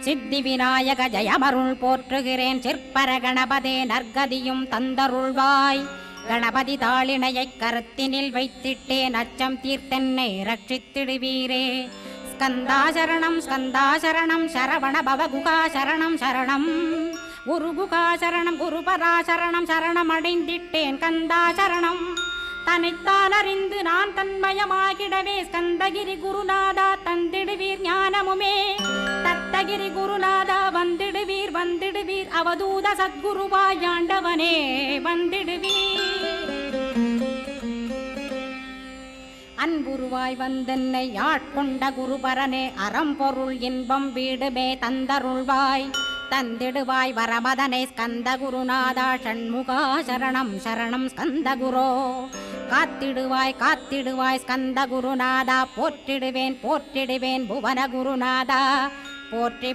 சித்தி விநாயக ஜெயமருள் போற்றுகிறேன் சிற்பர கணபதே நற்கதியும் தந்தருள்வாய் கணபதி தாளிணையைக் கருத்தினில் வைத்திட்டேன் அச்சம் தீர்த்தென்னை ரட்சித்திடுவீரே ஸ்கந்தாசரணம் ஸ்கந்தாசரணம் சரவண பவகுகாசரணம் சரணம் குருகுகாசரணம் குருபராசரணம் சரணமடைந்திட்டேன் கந்தாசரணம் தன்னைத்தான் அறிந்து நான் தன்மயமாகிடவே ஸ்கந்தகிரி குருநாதா தந்திடுவீர் ஞானமுமே தத்தகிரி குருநாதா வந்திடுவீர் வந்திடுவீர் அவதூத சத்குருவாயாண்டவனே வந்திடுவீர் அன்புருவாய் வந்தென்னை ஆட்கொண்ட குருபரனே அறம்பொருள் இன்பம் வீடுமே தந்தருள்வாய் தந்திடுவாய் வரமதனை ஸ்கந்த குருநாதா ஷண்முகா சரணம் சரணம் ஸ்கந்த குரோ காத்திடுவாய் காத்திடுவாய் ஸ்கந்த குருநாதா போற்றிடுவேன் போற்றிடுவேன் புவன குருநாதா போற்றி